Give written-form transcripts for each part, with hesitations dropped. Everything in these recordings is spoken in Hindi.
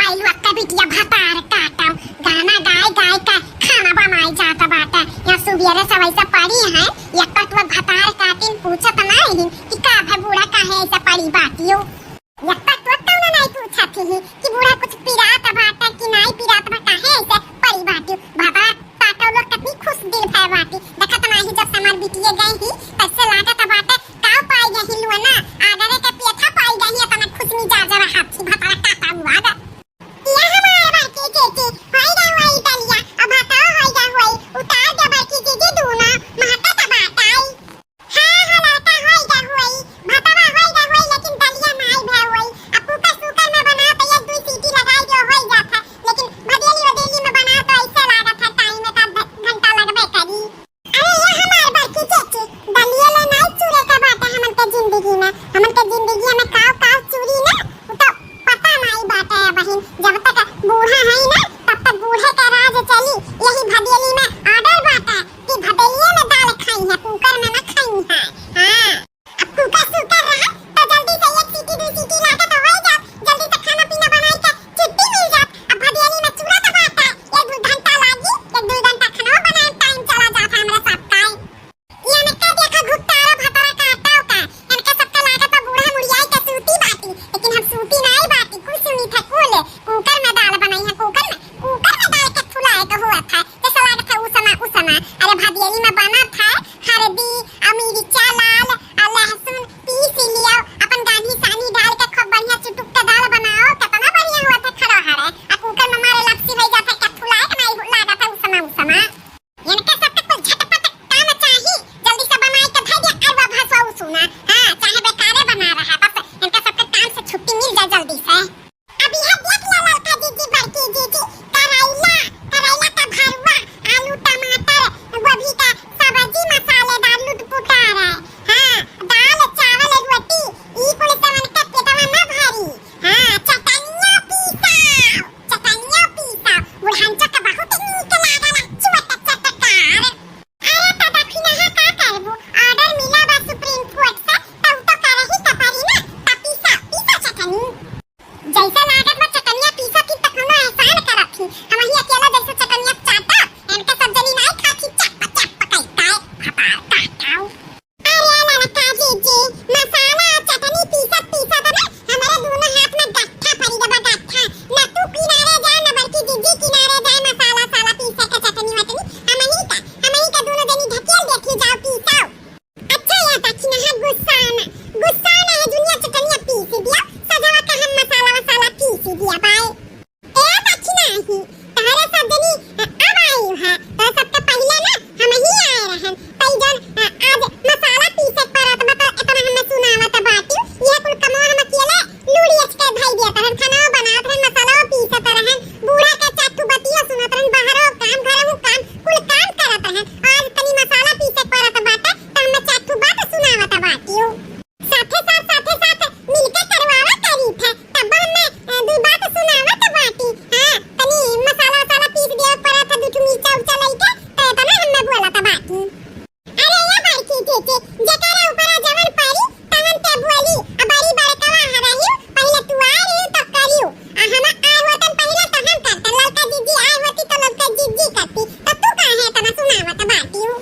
आइलू अक्का बिटिया भतार काटम गाना गाय गाय का खाना बनाई जाता बाटा यहाँ सुबेरे सवैसा पड़ी है यक्का तो भतार काटिन पूछत नहीं कि का भे बूढ़ा काहे ऐसा पड़ी बाटियो यक्का तो तौना नहीं पूछत ही कि बूढ़ा कुछ पिरात बाटा कि नहीं पिरात बा काहे ऐसा पड़ी बाटियो भतार काटो लोग कितनी खुश दिल भय बाटी देखत नहीं जब समार बिटिया गई ही तब से लागत बाटा का पाई गई लुना आगरे के पेठा पाई गई तना खुश में जा जा हाथी भतार काटा हुआ गा ये हमारे बाकी जेजे होइगा होई दलिया अब बताओ होइगा होई उतार दे बाकी जेजे दूना महता तबाताई हां लड़का होइगा होई भतावा होइगा होई लेकिन दलिया नहीं भे होई अब कुकर सुकर में बना तो एक दो सीटी लगाई जो होई जाता लेकिन भदेली में बना तो ऐसा लागत है टाइम में का घंटा लगबे करी अरे ये हमारे बाकी जेजे दलिया ले नहीं चूरे का बाटा हमन के जिंदगी में काव काव चूरी ना तो पता नहीं बाटा है बहन जब तक बूढ़ा है ना तब तक बूढ़े का राज चली यही भदेली में ऑर्डर बाटा कि भदेलिये में दाल खाई है कुकर में न खाई है हां अब कुकर सुकर रहा तो जल्दी से एक सीटी दो सीटी लाके तो हो जा जल्दी से खाना पीना बनाई के छुट्टी मिल जात अब भदेली में चूरा तो बाटा एक दो घंटा लागी एक दो घंटा खाना बनाए टाइम चला जाता हमरा सबका ये ने का देखा घुटारा भतरा काटा का इनका सबका लागत बूढ़ा मुड़ियाई का सूती बाटी लेकिन हम सूती नहीं बाटी कुछ सुनी था कुल कुकर में दाल बनाई है कुकर में दाल के फुलाए तो हुआ था जैसा लागत था उस समय अरे भदेली में बना था हल्दी मिर्चा लाल लहसुन पीस लिया अपन गाढ़ी सानी डाल के खूब बढ़िया चुटुक का दाल बनाओ कितना बढ़िया हुआ था खड़ा हरे आ कुकर में मारे लपसी हो जाता क्या फुलाए का नहीं लागत था उस समय इनका सब कुछ झटपट काम चाहिए जल्दी से बनाई के भाई दिया अरवा भाषा सुना हां चाहे बेकारे बना रहा बस इनका सबके काम से छुट्टी मिल जाए जल्दी से अब यह देख लो लड़का जीजी बड़की जीजी करेला का भरवा आलू टमाटर गोभी का सब्जी मसालेदार लुटपुटा है हां दाल चावल रोटी ई कुल सामान का पेटवा न भारी हां चटनिया पीसा बुढ़ान चक बहुत नीक लागला चुवट चटकार अरे तो दखिना है का करबो ऑर्डर मिला बा सुप्रीम कोर्ट से तब तो करही कपारी ना पीसा चटनी जैसा लागत में चटनिया पीसा की तकनो एहसान करत थी हम ही अकेला जैसे चटनिया चाटा इनका सब जनी नहीं खाती चप कइताए भतार काटाओ अरे लड़का जीजी मसाला चटनी पीसा बना हमारे दोनों हाथ में गट्ठा पड़ी दबा गट्ठा न तू किनारे जा न बल्कि जीजी किनारे जा मसाला साला पीसा का चटनी वटनी हम ही का दोनों जनी ढकेल देखी जाओ पीसाओ अच्छा या दक्षिणा है गुस्सा ना है दुनिया चटनिया पीस दिया सजावा का हम मसाला पीस दिया बाय ए दक्षिणा ही तारे सब जनी अब आई है तो सबके पहले ना हम ही आए रहन पैजन आज मसाला पीसे परत बता इतना हमें सुनावत बाटी ये कुल कमो हम अकेले लूड़ियच के भाई दिया तरन खाना बनावत रहन मसाला पीसत रहन बूढ़ा के चाटू बतिया सुनत रहन बाहरो काम घरहु काम कुल काम करत रहन आज तनी मसाला पीसे परत बाटा त हम चाटू बात सुनावत बाटियो साथे साथ मिलके करवावा करी थे तब हम दो बात सुनावत बाटी हां तनी मसाला पीस दिया परत दुठ मिर्चा उचा लइके त तना हम बोलत बाटी अरे ये बाकी जेजे जकरा ऊपर जवन पारी तवन ते बोली अबारी बड़कवा हराहियो पहले तू आ रही तो करियो हम आ होतन पहले तो हम करते लड़का जीजी आ होती तो लड़का जीजी करती तो तू का है तना सुनावत बाटियो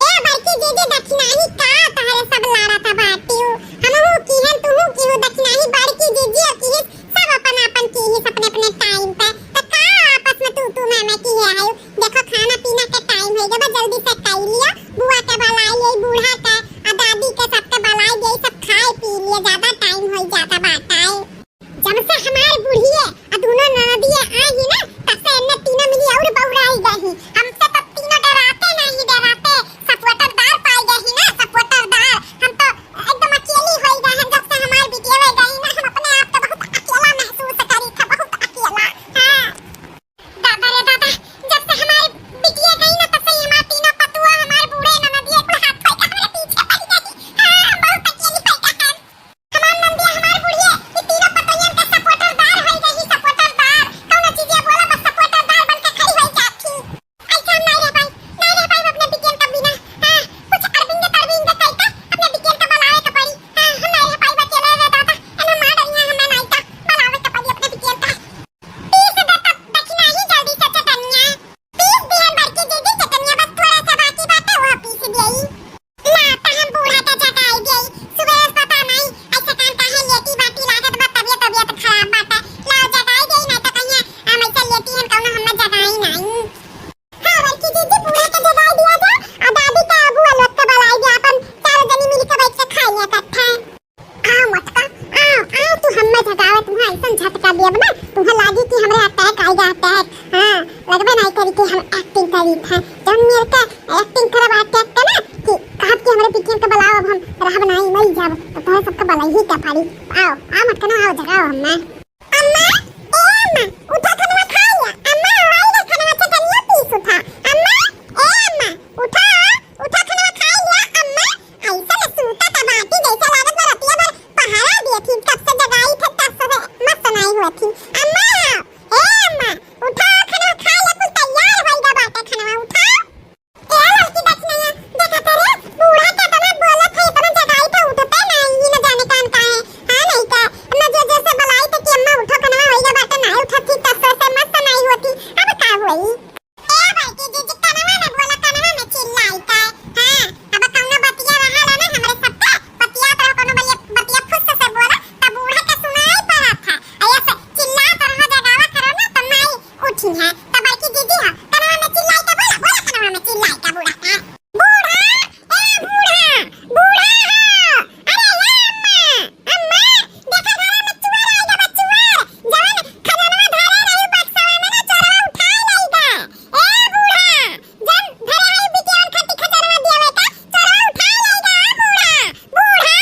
ए बाकी जेजे दक्षिणाही का तहरे सब लारत बाटियो हमहु की है तू की हो दक्षिणाही बाड़की जीजी की है सब अपन की है अपने टाइम पे तो का आपस में तू मैं की है आयो देखो खाना पीना के टाइम है जब जल्दी से कर लिया बुआ के बलाई ले बूढ़ा के दादी के सबके बलाई दे सब खाए पी लिए ज्यादा टाइम हो जाता बाटा है जब से हमारी बुढ़ी है आ दोनों ननदियां आई ही ना तब से इन्ने तीनों मिली और बहुराई गई हमसे तो तीनों डराते सपोर्टरदार पाई गई ना सपोर्टरदार हम तो एकदम अकेली हो गई हैं जब से हमारी बिटिया हो गई ना हम अपने आप को बहुत अकेला महसूस करी था बहुत अकेला हां दादा रे दादा जब से हमारी बिटिया गई ना तब से हमारे तीनों पतुआ हमारे बूढ़े ननदिया को हाथ खोल के हमारे पीछे पड़ गई हां बहुत अकेली पड़ गई हमारी ननदिया हमारी बुढ़िया ये तीनों पतुआ के सपोर्टरदार हो गई अभी अब ना तुम्हें लागी कि हमरे अटैक आएगा अटैक। हां लगबे नहीं करी कि हम एक्टिंग करी था। जब मेरे का एक्टिंग करब अटैक का ना कि कहत कि हमरे पिटियन के बुलाओ अब हम रहब नहीं मई जाब तो तोहे सबके बुलाई ही का पारी। आओ आ मत कनो आओ जगाओ हमने। अम्मा ए अम्मा उठा खाना खा लिया। अम्मा हवाई रे खाना चटनिया पीस उठा। अम्मा ए अम्मा उठा उठा खाना खा लिया। अम्मा ऐसा न सूता तबाती जैसा लागत रतिया भर पहाड़ा दिए थी कब से जगाई थे तब से मस्त नहीं हुई थी। अम्मा ए अम्मा उठा खाना खा लिया कुछ तैयार भई गा बाटे खाना उठा। ए लड़की देख नहीं देखा तेरे बूढ़ा का तो मैं बोलत है इतना जगाई था उठते नहीं न जाने काम का है। हां नहीं का मैं जो जो से बुलाई थे कि अम्मा उठो खाना भई गा बाटे नहीं उठती तब से मस्त नहीं होती। अब का हुई ए भाई की जी खाना में बोला खाना में चिल्लाई का। हां अब कौनो बतिया रहा ना हमरे सबका बतिया पर कोनो बतिया फुस से बोला तब बूढ़ा का सुनाई पड़ा था। ऐसे चिल्ला तो रहा जगावा करो ना तो मैं उठी है तब की दीदी है खाना में चिल्लाई का बोला बोला खाना में चिल्लाई का बूढ़ा का बूढ़ा ए बूढ़ा बूढ़ा अरे या अम्मा देखा घर में चुआ आएगा बचुआ जवन खजाना धारे रही बक्सा में ना चोरवा उठा लेगा। ए बूढ़ा जन धरे है बिटियान खाती खजाना देवे का चोरवा उठा लेगा। बूढ़ा